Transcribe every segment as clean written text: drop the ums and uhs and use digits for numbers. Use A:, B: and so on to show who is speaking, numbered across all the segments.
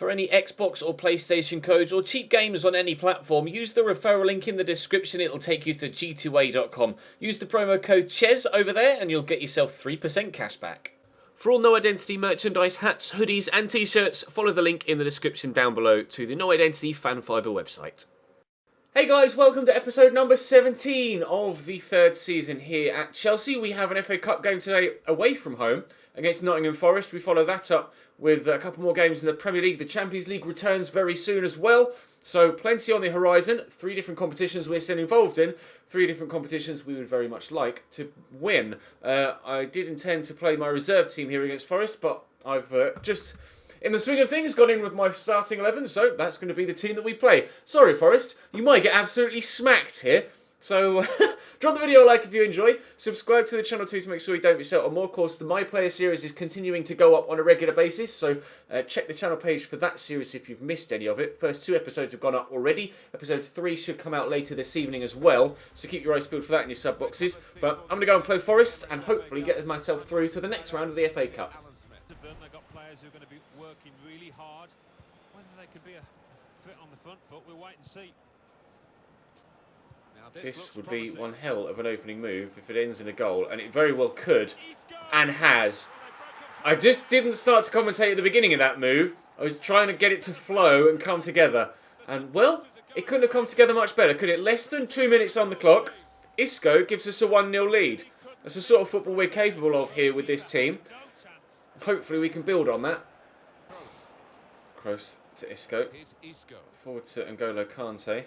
A: For any Xbox or PlayStation codes or cheap games on any platform, use the referral link in the description. It'll take you to g2a.com. Use the promo code CHES over there and you'll get yourself 3% cash back. For all No Identity merchandise, hats, hoodies and t-shirts, follow the link in the description down below to the No Identity Fan Fibre website. Hey guys, welcome to episode number 17 of the third season here at Chelsea. We have an FA Cup game today away from home against Nottingham Forest. We follow that up with a couple more games in the Premier League. The Champions League returns very soon as well. So plenty on the horizon. 3 different competitions we're still involved in. 3 different competitions we would very much like to win. I did intend to play my reserve team here against Forest, but I've just, in the swing of things, gone in with my starting 11. So that's going to be the team that we play. Sorry, Forest. You might get absolutely smacked here. So drop the video a like if you enjoy. Subscribe to the channel too to make sure you don't miss out on more. Of course, the My Player series is continuing to go up on a regular basis. So check the channel page for that series if you've missed any of it. First 2 episodes have gone up already. Episode 3 should come out later this evening as well. So keep your eyes peeled for that in your sub boxes. But I'm going to go and play Forest and hopefully get myself through to the next round of the FA Cup.
B: They've got players who are going to be working really hard. Whether they can be a fit on the front foot, we'll wait and see.
A: This would be one hell of an opening move if it ends in a goal, and it very well could, and has. I just didn't start to commentate at the beginning of that move. I was trying to get it to flow and come together. And, well, it couldn't have come together much better, could it? Less than 2 minutes on the clock. Isco gives us a 1-0 lead. That's the sort of football we're capable of here with this team. Hopefully we can build on that. Close to Isco. Forward to N'Golo Kante.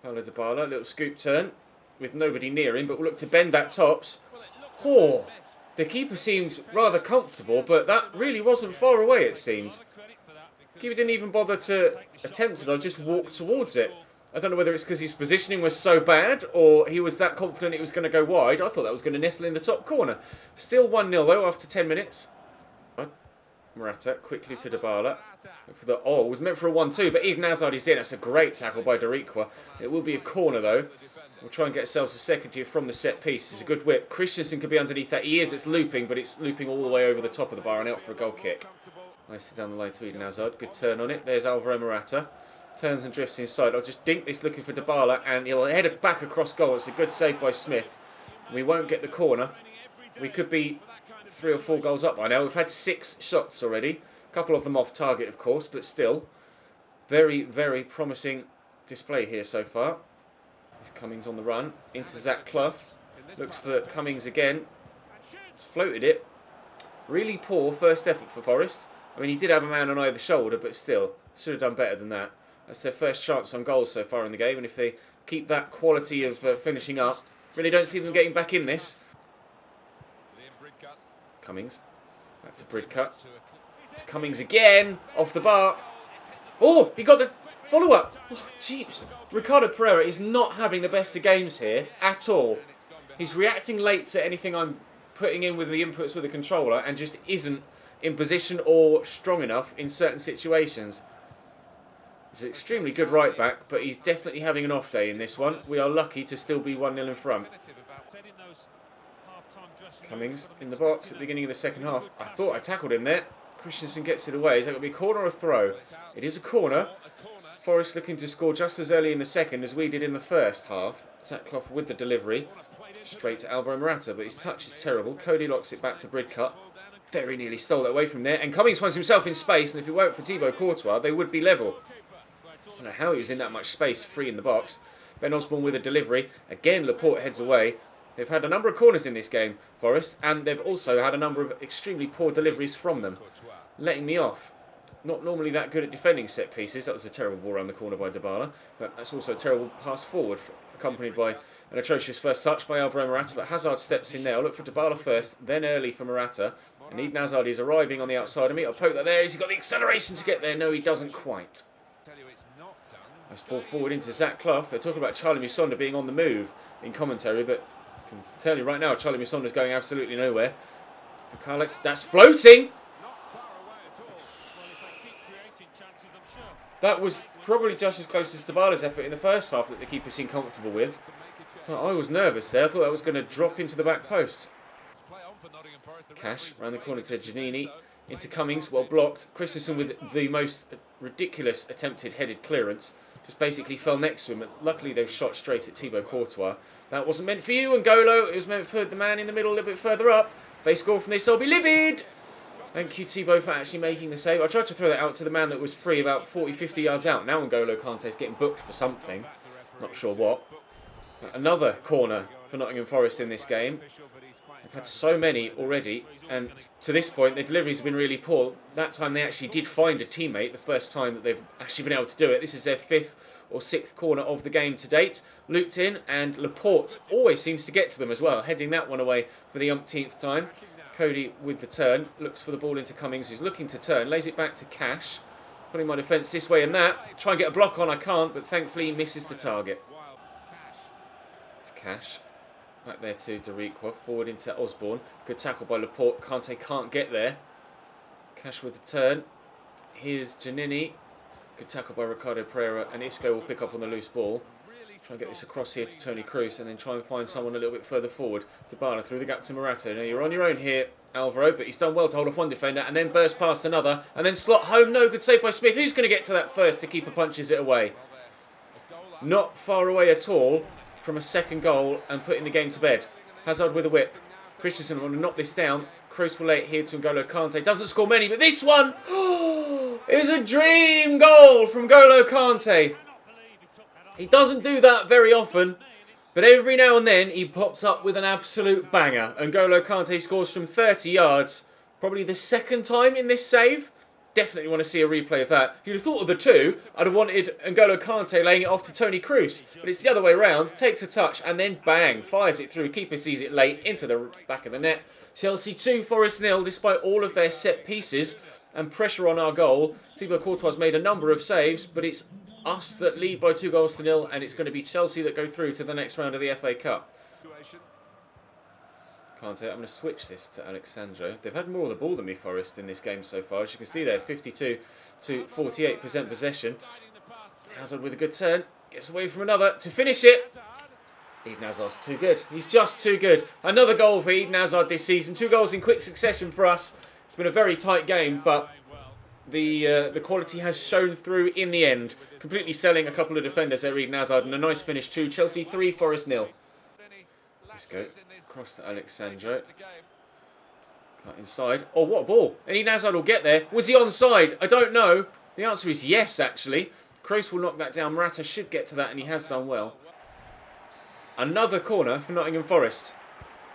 A: Paulo Dybala, little scoop turn with nobody near him, but we'll look to bend that tops. Oh, the keeper seemed rather comfortable, but that really wasn't far away, it seemed. Keeper didn't even bother to attempt it, I just walked towards it. I don't know whether it's because his positioning was so bad, or he was that confident it was going to go wide. I thought that was going to nestle in the top corner. Still 1-0 though after 10 minutes. Morata quickly to Dybala. It was meant for a 1-2, but even Hazard is in. That's a great tackle by Doriqua. It will be a corner though. We'll try and get ourselves a second here from the set piece. It's a good whip. Christensen could be underneath that. He is. It's looping, but it's looping all the way over the top of the bar and out for a goal kick. Nicely down the line to Eden Hazard. Good turn on it. There's Alvaro Morata. Turns and drifts inside. I'll just dink this looking for Dybala, and he'll head it back across goal. It's a good save by Smith. We won't get the corner. We could be 3 or 4 goals up by now. We've had 6 shots already. A couple of them off target, of course, but still. Very, very promising display here so far. This Cummings on the run. Into Zach Clough. Looks for Cummings again. Floated it. Really poor first effort for Forest. I mean, he did have a man on either shoulder, but still. Should have done better than that. That's their first chance on goal so far in the game, and if they keep that quality of finishing up, really don't see them getting back in this. Cummings. Back to Bridcut. To Cummings again. Off the bar. Oh, he got the follow-up. Oh, jeeps. Ricardo Pereira is not having the best of games here at all. He's reacting late to anything I'm putting in with the inputs with the controller and just isn't in position or strong enough in certain situations. He's an extremely good right back, but he's definitely having an off day in this one. We are lucky to still be 1-0 in front. Cummings in the box at the beginning of the second half. I thought I tackled him there. Christensen gets it away. Is that going to be a corner or a throw? It is a corner. Forest looking to score just as early in the second as we did in the first half. Zach Clough with the delivery. Straight to Alvaro Morata, but his touch is terrible. Cody locks it back to Bridcut. Very nearly stole that away from there. And Cummings finds himself in space, and if it weren't for Thibaut Courtois, they would be level. I don't know how he was in that much space, free in the box. Ben Osborne with a delivery. Again, Laporte heads away. They've had a number of corners in this game, Forest, and they've also had a number of extremely poor deliveries from them. Letting me off. Not normally that good at defending set pieces. That was a terrible ball around the corner by Dybala, but that's also a terrible pass forward, accompanied by an atrocious first touch by Alvaro Morata, but Hazard steps in now. Look for Dybala first, then early for Morata. And Eden Hazard is arriving on the outside of me. I'll poke that there. He's got the acceleration to get there. No, he doesn't quite. Nice ball forward into Zach Clough. They're talking about Charlie Musonda being on the move in commentary, but I can tell you right now, Charlie Musonda's going absolutely nowhere. Alex, that's floating! That was probably just as close as Dybala's effort in the first half that the keeper seemed comfortable with. I was nervous there. I thought that was going to drop into the back post. Cash around the corner to Giannini. into Cummings, well blocked. Christensen with the most ridiculous attempted headed clearance. Just basically fell next to him. Luckily, they've shot straight at Thibaut Courtois. That wasn't meant for you, N'Golo. It was meant for the man in the middle a little bit further up. If they score from this, I'll be livid. Thank you, Thibaut, for actually making the save. I tried to throw that out to the man that was free about 40-50 yards out. Now N'Golo Kante's getting booked for something. Not sure what. Another corner for Nottingham Forest in this game. They've had so many already, and to this point, their deliveries have been really poor. That time they actually did find a teammate, the first time that they've actually been able to do it. This is their 5th or 6th corner of the game to date. Looped in, and Laporte always seems to get to them as well, heading that one away for the umpteenth time. Cody with the turn, looks for the ball into Cummings, who's looking to turn, lays it back to Cash. Putting my defence this way and that. Try and get a block on, I can't, but thankfully he misses the target. It's Cash. Back there to Dariqua, forward into Osborne. Good tackle by Laporte. Kante can't get there. Cash with the turn. Here's Giannini. Good tackle by Ricardo Pereira, and Isco will pick up on the loose ball. Try and get this across here to Toni Kroos, and then try and find someone a little bit further forward. Dybala through the gap to Morata. Now you're on your own here, Alvaro, but he's done well to hold off one defender, and then burst past another, and then slot home. No, good save by Smith. Who's going to get to that first? The keeper punches it away. Not far away at all from a second goal and putting the game to bed. Hazard with a whip. Christensen will knock this down. Kroos will lay it here to N'Golo Kante. Doesn't score many, but this one is a dream goal from N'Golo Kante. He doesn't do that very often, but every now and then he pops up with an absolute banger. N'Golo Kante scores from 30 yards. Probably the second time in this save. Definitely want to see a replay of that. If you'd have thought of the two, I'd have wanted N'Golo Kante laying it off to Toni Kroos. But it's the other way around. Takes a touch and then bang, fires it through. Keeper sees it late into the back of the net. Chelsea 2, Forest 0, despite all of their set pieces and pressure on our goal. Thibaut Courtois has made a number of saves, but it's us that lead by 2-0, and it's going to be Chelsea that go through to the next round of the FA Cup. Kante, I'm going to switch this to Alexandro. They've had more of the ball than me, Forest, in this game so far. As you can see there, 52 to 48% possession. Hazard with a good turn. Gets away from another to finish it. Eden Hazard's too good. He's just too good. Another goal for Eden Hazard this season. 2 goals in quick succession for us. It's been a very tight game, but the quality has shown through in the end. Completely selling a couple of defenders there, Eden Hazard, and a nice finish too. Chelsea 3, Forest 0. Let's go. Across to Alexandro. Cut inside. Oh, what a ball. And Eden Hazard will get there. Was he onside? I don't know. The answer is yes, actually. Kroos will knock that down. Morata should get to that, and he has done well. Another corner for Nottingham Forest.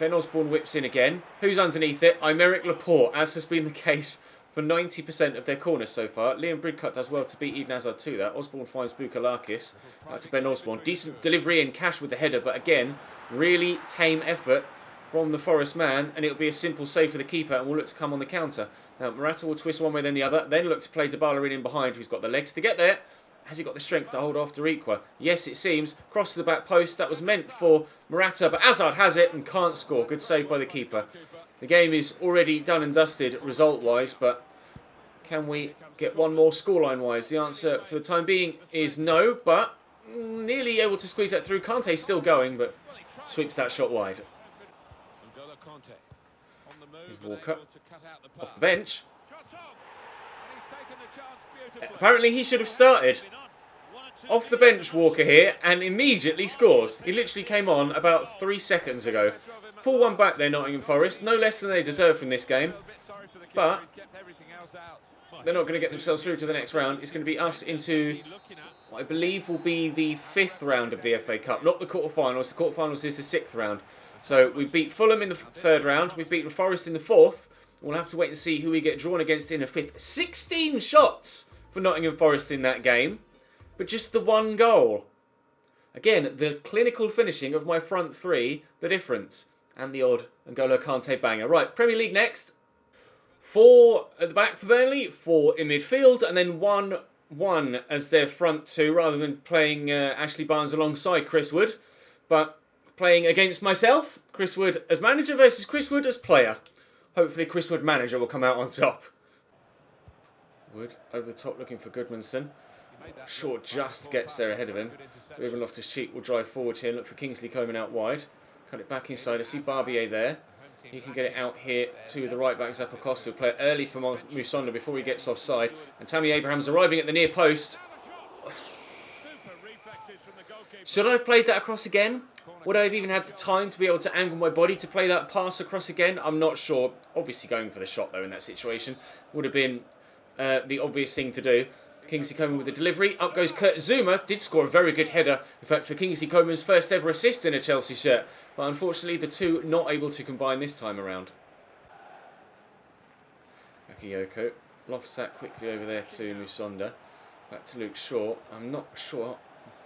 A: Ben Osborne whips in again. Who's underneath it? Aymeric Laporte, as has been the case for 90% of their corners so far. Liam Bridcut does well to beat Eden Hazard to that. Osborne finds Bukalakis. Back to Ben Osborne. Decent delivery and Cash with the header, but again, really tame effort from the Forest man, and it'll be a simple save for the keeper, and we'll look to come on the counter. Now, Morata will twist one way then the other, then look to play Dybala in behind, who's got the legs to get there. Has he got the strength to hold off Dariqua? Yes, it seems. Cross to the back post. That was meant for Morata, but Hazard has it and can't score. Good save by the keeper. The game is already done and dusted result-wise, but can we get one more scoreline-wise? The answer for the time being is no, but nearly able to squeeze that through. Kante's still going, but sweeps that shot wide. Here's Walker off the bench. Apparently he should have started. Off the bench, Walker here, and immediately scores. He literally came on about 3 seconds ago. Pull one back there, Nottingham Forest. No less than they deserve from this game. But they're not going to get themselves through to the next round. It's going to be us into what I believe will be the 5th round of the FA Cup. Not the quarterfinals. The quarterfinals is the 6th round. So we beat Fulham in the 3rd round. We've beaten Forest in the 4th. We'll have to wait and see who we get drawn against in the 5th. 16 shots for Nottingham Forest in that game, but just the 1 goal. Again, the clinical finishing of my front 3, the difference, and the odd N'Golo Kante banger. Right, Premier League next. 4 at the back for Burnley, 4 in midfield, and then 1-1 as their front 2, rather than playing Ashley Barnes alongside Chris Wood, but playing against myself, Chris Wood as manager versus Chris Wood as player. Hopefully Chris Wood manager will come out on top. Wood over the top looking for Goodmanson. Shaw just gets there ahead of him. Ruben Loftus-Cheek will drive forward here and look for Kingsley Coman out wide. Cut it back inside. I see Barbier there. He can get it out here to the right back, Zappacosta, who play it early for Musonda before he gets offside. And Tammy Abraham's arriving at the near post. Should I have played that across again? Would I have even had the time to be able to angle my body to play that pass across again? I'm not sure. Obviously going for the shot though in that situation would have been the obvious thing to do. Kingsley Coman with the delivery. Up goes Kurt Zouma. Did score a very good header, in fact, for Kingsley Coman's first ever assist in a Chelsea shirt. But unfortunately, the two not able to combine this time around. Bakayoko lofts that quickly over there to Musonda. Back to Luke Shaw. I'm not sure,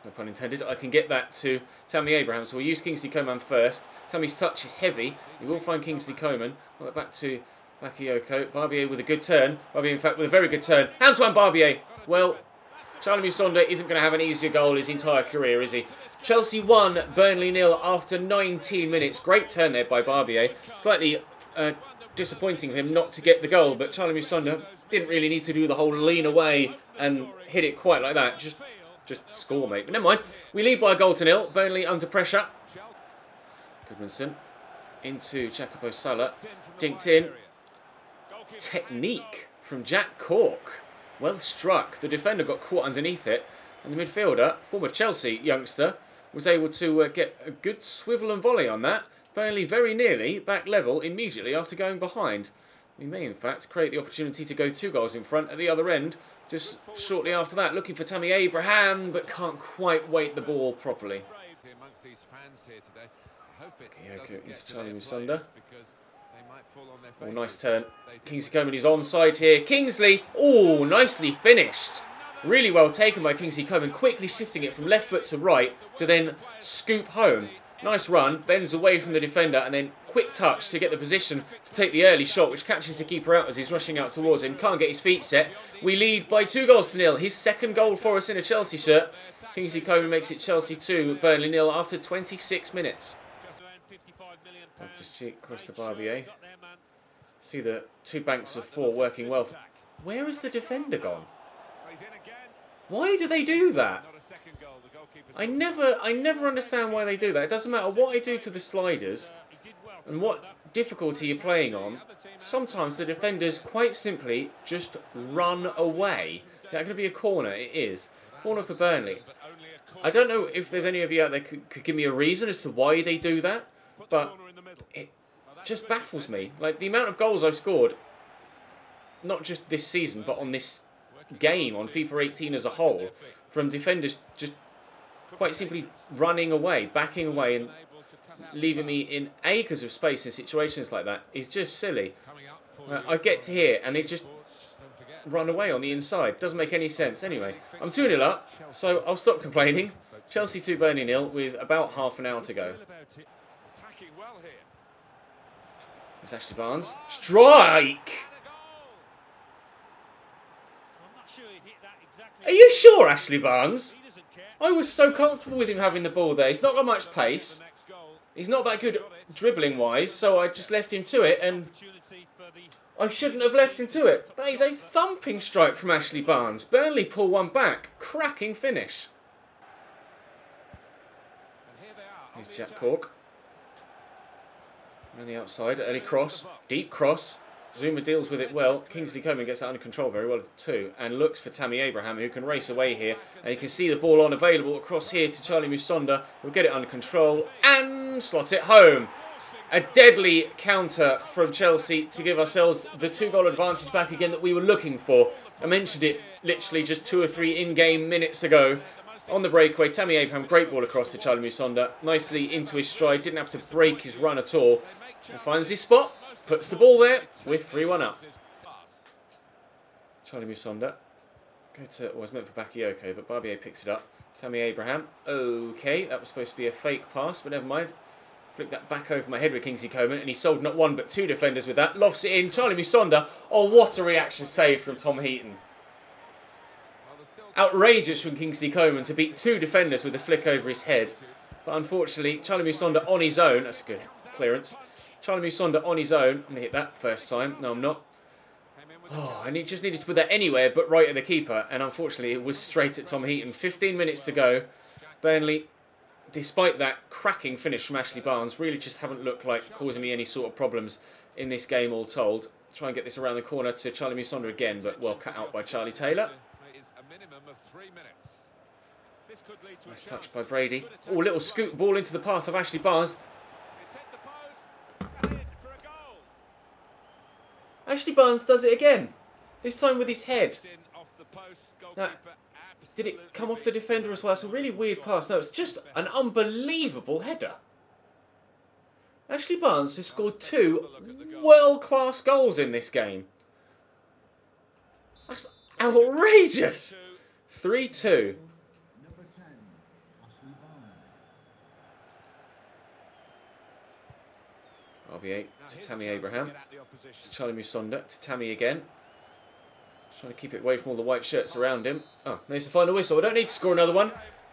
A: no pun intended, I can get that to Tammy Abraham. So we'll use Kingsley Coman first. Tammy's touch is heavy. We will find Kingsley Coman. Back to Bakayoko. Barbier with a good turn. Barbier, in fact, with a very good turn. Antoine Barbier. Well, Charlie Musonda isn't going to have an easier goal his entire career, is he? Chelsea 1, Burnley 0 after 19 minutes. Great turn there by Barbier. Slightly disappointing of him not to get the goal, but Charlie Musonda didn't really need to do the whole lean away and hit it quite like that. Just score, mate. But never mind. We lead by a goal to 0. Burnley under pressure. Goodmanson into Jacopo Sala. Dinked in. Technique from Jack Cork. Well struck. The defender got caught underneath it. And the midfielder, former Chelsea youngster, was able to get a good swivel and volley on that. Burnley very nearly back level immediately after going behind. We may in fact create the opportunity to go 2 goals in front at the other end just shortly after that. Looking for Tammy Abraham, but can't quite weight the ball properly. Bakayoko into Charlie Musonda. Oh, nice turn. Kingsley Coman is onside here. Kingsley, oh, nicely finished. Really well taken by Kingsley Coman, quickly shifting it from left foot to right to then scoop home. Nice run, bends away from the defender and then quick touch to get the position to take the early shot, which catches the keeper out as he's rushing out towards him. Can't get his feet set. We lead by 2 goals to 0. His second goal for us in a Chelsea shirt. Kingsley Coman makes it Chelsea 2, Burnley 0 after 26 minutes. Off his cheek, across to Barbier. See the 2 banks of 4 working well. Where has the defender gone? Why do they do that? I never understand why they do that. It doesn't matter what I do to the sliders and what difficulty you're playing on. Sometimes the defenders quite simply just run away. Is that going to be a corner? It is. Corner for Burnley. I don't know if there's any of you out there could give me a reason as to why they do that, but it just baffles me. Like the amount of goals I've scored, not just this season, but on this game, on FIFA 18 as a whole, from defenders just quite simply running away, backing away and leaving me in acres of space in situations like that is just silly. I get to here and they just run away on the inside. Doesn't make any sense. Anyway, I'm 2-0 up, so I'll stop complaining. Chelsea 2, Burnley 0 with about half an hour to go. There's Ashley Barnes. Strike! Are you sure, Ashley Barnes? I was so comfortable with him having the ball there. He's not got much pace. He's not that good dribbling-wise, so I just left him to it, and I shouldn't have left him to it. That is a thumping strike from Ashley Barnes. Burnley pull one back. Cracking finish. Here's Jack Cork. On the outside, early cross, deep cross. Zouma deals with it well. Kingsley Coman gets that under control very well too, and looks for Tammy Abraham, who can race away here. And you can see the ball on available across here to Charlie Musonda, who'll get it under control and slot it home. A deadly counter from Chelsea to give ourselves the 2-goal advantage back again that we were looking for. I mentioned it literally just 2 or 3 in-game minutes ago. On the breakaway, Tammy Abraham, great ball across to Charlie Musonda. Nicely into his stride, didn't have to break his run at all. And finds his spot, puts the ball there with 3-1 up. Charlie Musonda. Was meant for Bakayoko, but Barbier picks it up. Tammy Abraham. Okay, that was supposed to be a fake pass, but never mind. Flicked that back over my head with Kingsley Coman, and he sold not 1 but 2 defenders with that. Lofts it in. Charlie Musonda. Oh, what a reaction save from Tom Heaton. Outrageous from Kingsley Coman to beat 2 defenders with a flick over his head. But unfortunately, Charlie Musonda on his own. That's a good clearance. Charlie Musonda on his own. I'm going to hit that first time. No, I'm not. Oh, and he just needed to put that anywhere but right at the keeper. And unfortunately, it was straight at Tom Heaton. 15 minutes to go. Burnley despite that cracking finish from Ashley Barnes, really just haven't looked like causing me any sort of problems in this game all told. Try and get this around the corner to Charlie Musonda again, but well cut out by Charlie Taylor. Nice touch by Brady. Oh, little scoot ball into the path of Ashley Barnes. Ashley Barnes does it again. This time with his head. Now, did it come off the defender as well? It's a really weird pass. No, it's just an unbelievable header. Ashley Barnes has scored 2 world-class goals in this game. That's outrageous. 3-2. RB8 to Tammy Abraham. To Charlie Musonda. To Tammy again. Trying to keep it away from all the white shirts around him. Oh, there's the final whistle. I don't need to score another one.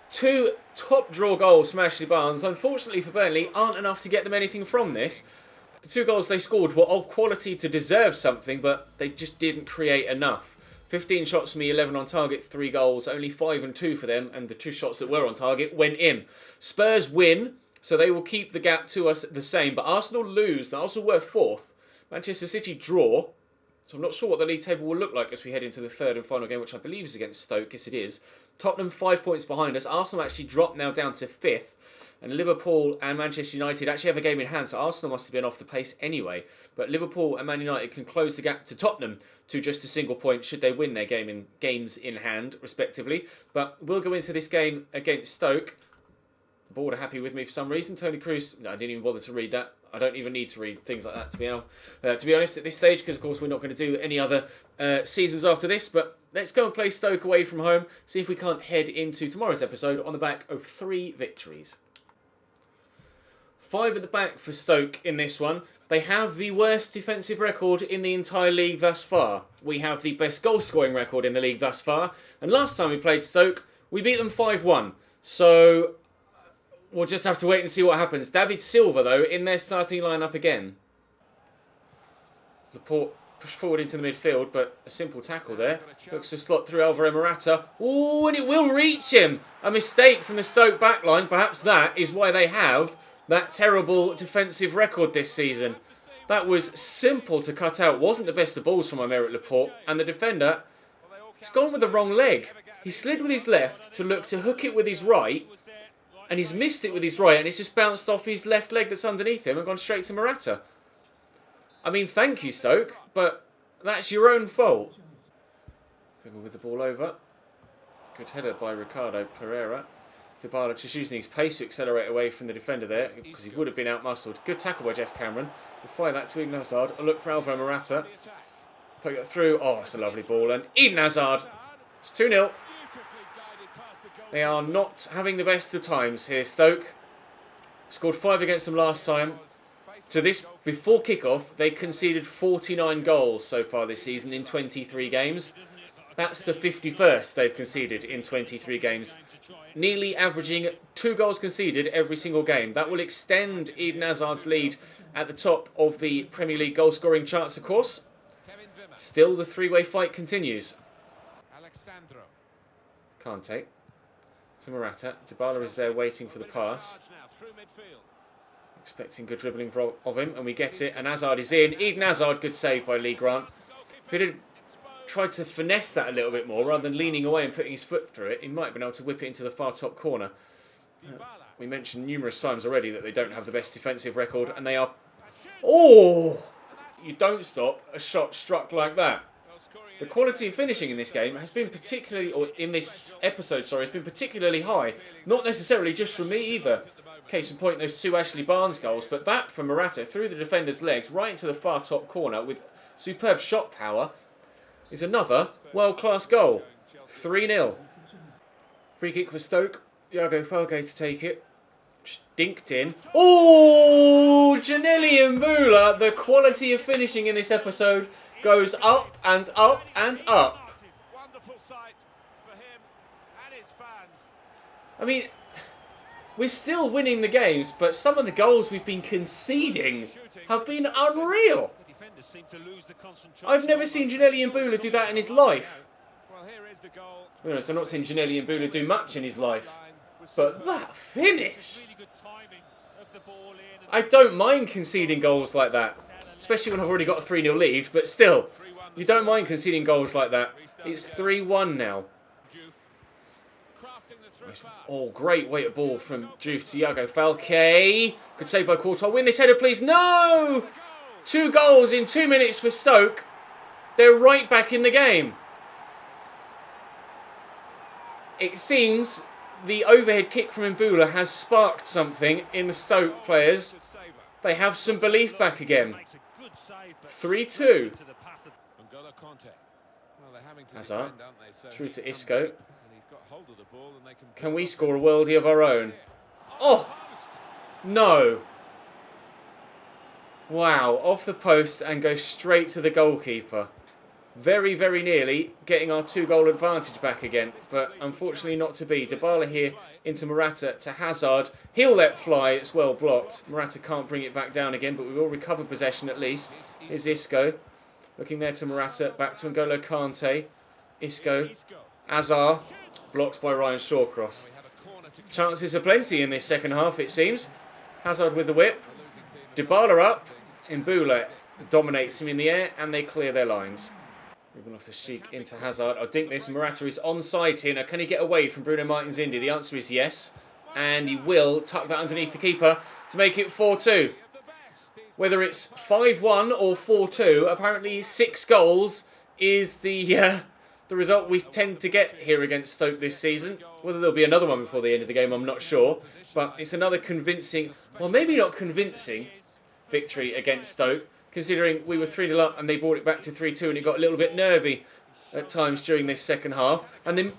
A: 2 top draw goals from Ashley Barnes. Unfortunately for Burnley, aren't enough to get them anything from this. The 2 goals they scored were of quality to deserve something, but they just didn't create enough. 15 shots from me, 11 on target, 3 goals. Only 5 and 2 for them, and the 2 shots that were on target went in. Spurs win, so they will keep the gap to us the same. But Arsenal lose. Now, Arsenal were 4th. Manchester City draw. So I'm not sure what the league table will look like as we head into the 3rd and final game, which I believe is against Stoke. Yes, it is. Tottenham 5 points behind us. Arsenal actually dropped now down to 5th. And Liverpool and Manchester United actually have a game in hand, so Arsenal must have been off the pace anyway. But Liverpool and Man United can close the gap to Tottenham to just a single point should they win their games in hand, respectively. But we'll go into this game against Stoke. The board are happy with me for some reason. Tony Cruz, no, I didn't even bother to read that. I don't even need to read things like that, to be honest, at this stage, because, of course, we're not going to do any other seasons after this. But let's go and play Stoke away from home, see if we can't head into tomorrow's episode on the back of 3 victories. 5 at the back for Stoke in this one. They have the worst defensive record in the entire league thus far. We have the best goal-scoring record in the league thus far. And last time we played Stoke, we beat them 5-1. So we'll just have to wait and see what happens. David Silva, though, in their starting lineup again. Laporte pushed forward into the midfield, but a simple tackle there. Looks to slot through Alvaro Morata. Ooh, and it will reach him. A mistake from the Stoke backline. Perhaps that is why they have that terrible defensive record this season. That was simple to cut out. Wasn't the best of balls from Aymeric Laporte. And the defender has gone with the wrong leg. He slid with his left to look to hook it with his right. And he's missed it with his right. And it's just bounced off his left leg that's underneath him and gone straight to Morata. I mean, thank you, Stoke. But that's your own fault. Finger with the ball over. Good header by Ricardo Pereira. Dybala just using his pace to accelerate away from the defender there because he would have been outmuscled. Good tackle by Jeff Cameron. We'll fire that to Eden Hazard. A look for Alvaro Morata. Poke it through. Oh, it's a lovely ball. And Eden Hazard. It's 2-0. They are not having the best of times here, Stoke. Scored 5 against them last time. To this, before kickoff, they conceded 49 goals so far this season in 23 games. That's the 51st they've conceded in 23 games. Nearly averaging 2 goals conceded every single game. That will extend Eden Hazard's lead at the top of the Premier League goal-scoring charts, of course. Still, the 3-way fight continues. Kante to Morata. Dybala is there waiting for the pass. Expecting good dribbling of him, and we get it. And Hazard is in. Eden Hazard, good save by Lee Grant. If he had tried to finesse that a little bit more, rather than leaning away and putting his foot through it, he might have been able to whip it into the far top corner. We mentioned numerous times already that they don't have the best defensive record, and they are... Oh! You don't stop a shot struck like that. The quality of finishing in this game has been particularly, or in this episode, sorry, has been particularly high. Not necessarily just from me either. Case in point, those 2 Ashley Barnes goals, but that from Morata through the defender's legs right into the far top corner with superb shot power is another world-class goal. 3-0. Free kick for Stoke. Iago Falgate to take it. Just dinked in. Oh! Janelli Mbula. The quality of finishing in this episode goes up and up and up. I mean, we're still winning the games, but some of the goals we've been conceding have been unreal. I've never seen Janelli Mbula do that in his life. To be honest, I'm not seeing Janelli Mbula do much in his life. But that finish!
B: Really good timing of the ball in.
A: I don't mind conceding goals like that. Especially when I've already got a 3-0 lead. But still, you don't mind conceding goals like that. It's 3-1 now. Oh, great weighted ball from Juve to Iago Falque. Good save by Courtois. Win this header, please. No! 2 goals in 2 minutes for Stoke. They're right back in the game. It seems the overhead kick from Mbula has sparked something in the Stoke players. They have some belief back again. 3-2. Hazard. Through to Isco. Can we score a worldie of our own? Oh! No. Wow. Off the post and go straight to the goalkeeper. Very, very nearly getting our 2-goal advantage back again. But unfortunately not to be. Dybala here into Morata to Hazard. He'll let fly. It's well blocked. Morata can't bring it back down again, but we will recover possession at least. Here's Isco. Looking there to Morata. Back to N'Golo Kante. Isco. Hazard. Blocked by Ryan Shawcross. Chances are plenty in this second half, it seems. Hazard with the whip. Dybala up. Mbula dominates him in the air, and they clear their lines. Ruben Loftus-Cheek into Hazard. I think this Morata is onside here. Now, can he get away from Bruno Martins Indy? The answer is yes. And he will tuck that underneath the keeper to make it 4-2. Whether it's 5-1 or 4-2, apparently 6 goals is the result we tend to get here against Stoke this season. Whether there'll be another one before the end of the game, I'm not sure. But it's another convincing, well, maybe not convincing, victory against Stoke, considering we were 3-0 up and they brought it back to 3-2 and it got a little bit nervy at times during this second half. And then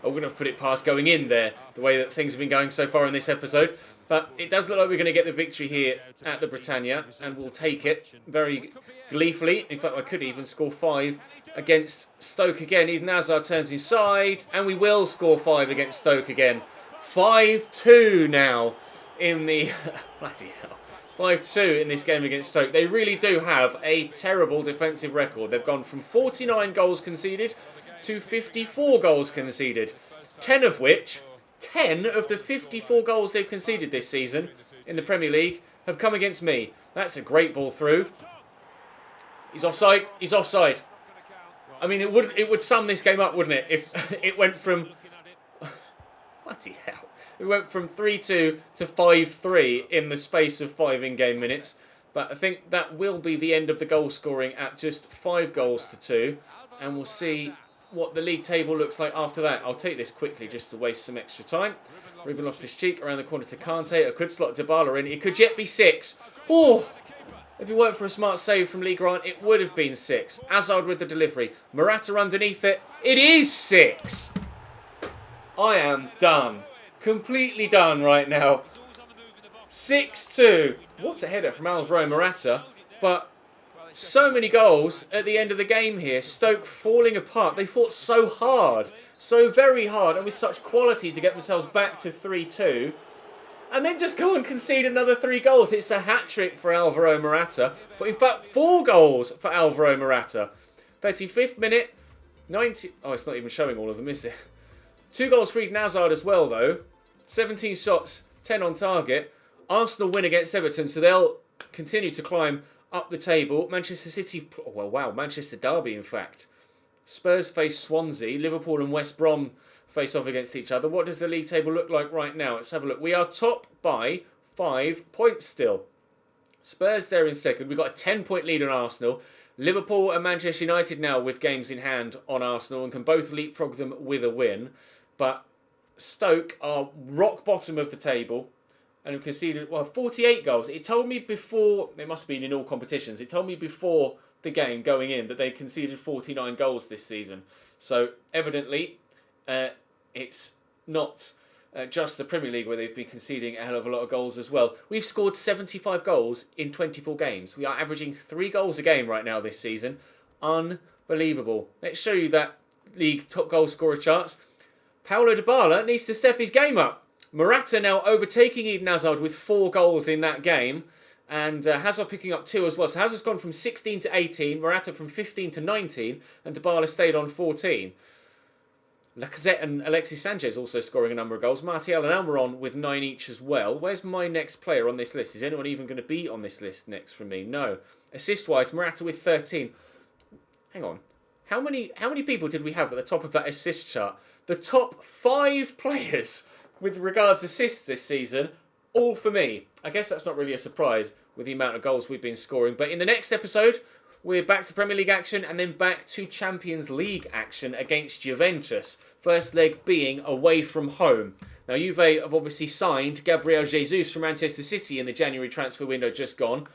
A: I wouldn't have put it past going in there, the way that things have been going so far in this episode. But it does look like we're going to get the victory here at the Britannia, and we'll take it very gleefully. In fact, I could even score 5 against Stoke again. Eden Hazard turns inside, and we will score 5 against Stoke again. 5-2 now in the... bloody hell. 5-2 in this game against Stoke. They really do have a terrible defensive record. They've gone from 49 goals conceded to 54 goals conceded. 10 of the 54 goals they've conceded this season in the Premier League have come against me. That's a great ball through. He's offside. He's offside. I mean, it would sum this game up, wouldn't it? If it went from... bloody hell. It went from 3-2 to 5-3 in the space of 5 in-game minutes. But I think that will be the end of the goal scoring at just 5 goals to 2. And we'll see what the league table looks like after that. I'll take this quickly just to waste some extra time. Ruben Loftus-Cheek around the corner to Kante. I could slot Dybala in. It could yet be 6. Oh! If it weren't for a smart save from Lee Grant, it would have been 6. Hazard with the delivery. Morata underneath it. It is 6! I am done. Completely done right now. 6-2. What a header from Alvaro Morata. But so many goals at the end of the game here. Stoke falling apart. They fought so hard. So very hard. And with such quality to get themselves back to 3-2. And then just go and concede another 3 goals. It's a hat-trick for Alvaro Morata. In fact, 4 goals for Alvaro Morata. 35th minute. 90... oh, it's not even showing all of them, is it? 2 goals for Eden Hazard as well, though. 17 shots, 10 on target. Arsenal win against Everton, so they'll continue to climb up the table. Manchester City... oh, well, wow, Manchester Derby, in fact. Spurs face Swansea. Liverpool and West Brom face off against each other. What does the league table look like right now? Let's have a look. We are top by 5 points still. Spurs there in second. We've got a 10-point lead on Arsenal. Liverpool and Manchester United now with games in hand on Arsenal and can both leapfrog them with a win. But Stoke are rock bottom of the table and have conceded, well, 48 goals. It told me before, it must have been in all competitions, it told me before the game going in that they conceded 49 goals this season. So evidently it's not just the Premier League where they've been conceding a hell of a lot of goals as well. We've scored 75 goals in 24 games. We are averaging 3 goals a game right now this season. Unbelievable. Let's show you that league top goal scorer charts. Paulo Dybala needs to step his game up. Morata now overtaking Eden Hazard with 4 goals in that game. And Hazard picking up 2 as well. So Hazard's gone from 16 to 18. Morata from 15 to 19. And Dybala stayed on 14. Lacazette and Alexis Sanchez also scoring a number of goals. Martial and Almiron with 9 each as well. Where's my next player on this list? Is anyone even going to be on this list next from me? No. Assist-wise, Morata with 13. Hang on. How many people did we have at the top of that assist chart? The top 5 players with regards to assists this season, all for me. I guess that's not really a surprise with the amount of goals we've been scoring. But in the next episode, we're back to Premier League action and then back to Champions League action against Juventus. First leg being away from home. Now, Juve have obviously signed Gabriel Jesus from Manchester City in the January transfer window just gone.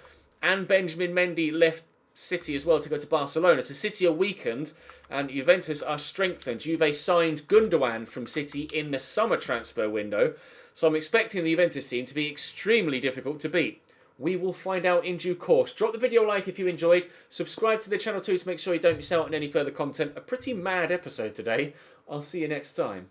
A: And Benjamin Mendy left City as well to go to Barcelona. So City are weakened and Juventus are strengthened. Juve signed Gundogan from City in the summer transfer window. So I'm expecting the Juventus team to be extremely difficult to beat. We will find out in due course. Drop the video a like if you enjoyed. Subscribe to the channel too to make sure you don't miss out on any further content. A pretty mad episode today. I'll see you next time.